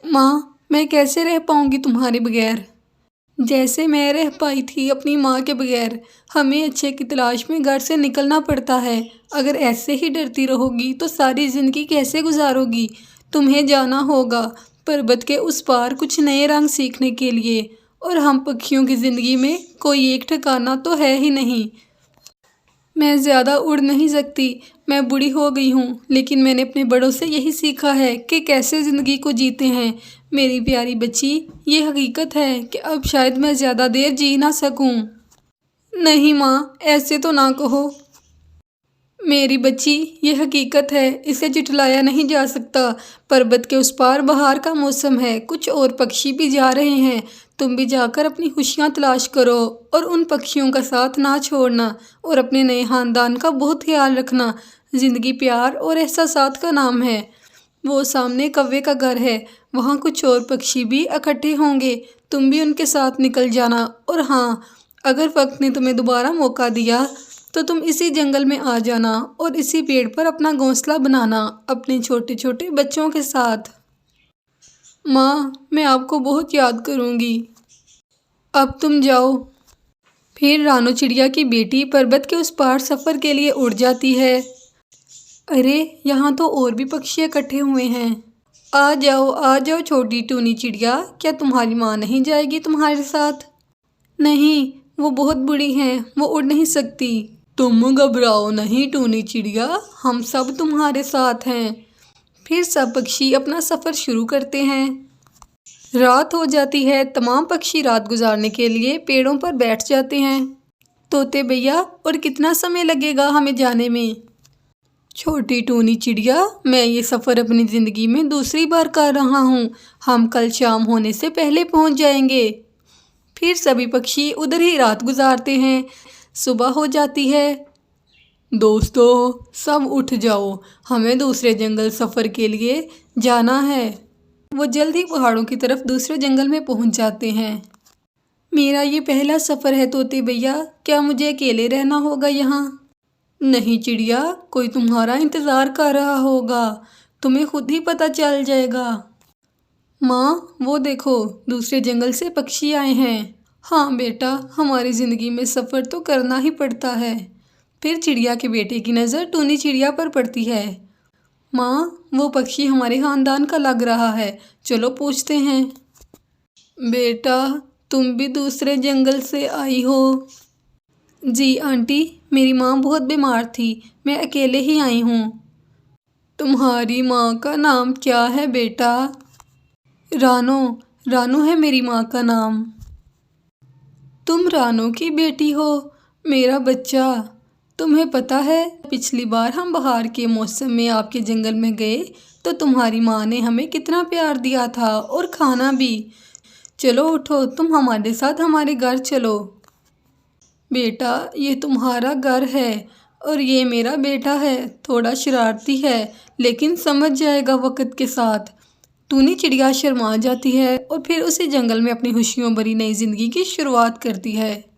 माँ, मैं कैसे रह पाऊँगी तुम्हारे बगैर, जैसे मैं रह पाई थी अपनी माँ के बगैर। हमें अच्छे की तलाश में घर से निकलना पड़ता है। अगर ऐसे ही डरती रहोगी तो सारी ज़िंदगी कैसे गुजारोगी। तुम्हें जाना होगा पर्वत के उस पार कुछ नए रंग सीखने के लिए, और हम पक्षियों की ज़िंदगी में कोई एक ठिकाना तो है ही नहीं। मैं ज़्यादा उड़ नहीं सकती, मैं बूढ़ी हो गई हूँ, लेकिन मैंने अपने बड़ों से यही सीखा है कि कैसे ज़िंदगी को जीते हैं। मेरी प्यारी बच्ची, ये हकीकत है कि अब शायद मैं ज़्यादा देर जी ना सकूँ। नहीं माँ, ऐसे तो ना कहो। मेरी बच्ची, ये हकीकत है, इसे झुठलाया नहीं जा सकता। पर्वत के उस पार बहार का मौसम है, कुछ और पक्षी भी जा रहे हैं। तुम भी जाकर अपनी खुशियाँ तलाश करो और उन पक्षियों का साथ ना छोड़ना, और अपने नए ख़ानदान का बहुत ख्याल रखना। ज़िंदगी प्यार और एहसासात का नाम है। वो सामने कौवे का घर है, वहाँ कुछ और पक्षी भी इकट्ठे होंगे। तुम भी उनके साथ निकल जाना। और हाँ, अगर वक्त ने तुम्हें दोबारा मौका दिया तो तुम इसी जंगल में आ जाना और इसी पेड़ पर अपना घोंसला बनाना अपने छोटे छोटे बच्चों के साथ। माँ, मैं आपको बहुत याद करूँगी। अब तुम जाओ। फिर रानो चिड़िया की बेटी पर्वत के उस पार सफ़र के लिए उड़ जाती है। अरे, यहाँ तो और भी पक्षी इकट्ठे हुए हैं। आ जाओ छोटी टूनी चिड़िया, क्या तुम्हारी माँ नहीं जाएगी तुम्हारे साथ? नहीं, वो बहुत बूढ़ी हैं, वो उड़ नहीं सकती। तुम घबराओ नहीं टूनी चिड़िया, हम सब तुम्हारे साथ हैं। फिर सब पक्षी अपना सफ़र शुरू करते हैं। रात हो जाती है, तमाम पक्षी रात गुजारने के लिए पेड़ों पर बैठ जाते हैं। तोते भैया, और कितना समय लगेगा हमें जाने में? छोटी टूनी चिड़िया, मैं ये सफ़र अपनी ज़िंदगी में दूसरी बार कर रहा हूँ। हम कल शाम होने से पहले पहुँच जाएंगे। फिर सभी पक्षी उधर ही रात गुजारते हैं। सुबह हो जाती है। दोस्तों, सब उठ जाओ, हमें दूसरे जंगल सफ़र के लिए जाना है। वो जल्द ही पहाड़ों की तरफ दूसरे जंगल में पहुंच जाते हैं। मेरा ये पहला सफ़र है तोते भैया, क्या मुझे अकेले रहना होगा यहाँ? नहीं चिड़िया, कोई तुम्हारा इंतज़ार कर रहा होगा, तुम्हें खुद ही पता चल जाएगा। माँ, वो देखो, दूसरे जंगल से पक्षी आए हैं। हाँ बेटा, हमारी ज़िंदगी में सफ़र तो करना ही पड़ता है। फिर चिड़िया के बेटे की नज़र टूनी चिड़िया पर पड़ती है। माँ, वो पक्षी हमारे ख़ानदान का लग रहा है, चलो पूछते हैं। बेटा, तुम भी दूसरे जंगल से आई हो? जी आंटी, मेरी माँ बहुत बीमार थी, मैं अकेले ही आई हूँ। तुम्हारी माँ का नाम क्या है बेटा? रानो, रानो है मेरी माँ का नाम। तुम रानो की बेटी हो, मेरा बच्चा। तुम्हें पता है, पिछली बार हम बहार के मौसम में आपके जंगल में गए तो तुम्हारी माँ ने हमें कितना प्यार दिया था, और खाना भी। चलो उठो, तुम हमारे साथ हमारे घर चलो। बेटा, ये तुम्हारा घर है, और ये मेरा बेटा है, थोड़ा शरारती है, लेकिन समझ जाएगा वक्त के साथ। टूनी चिड़िया शर्मा जाती है और फिर उसी जंगल में अपनी खुशियों भरी नई ज़िंदगी की शुरुआत करती है।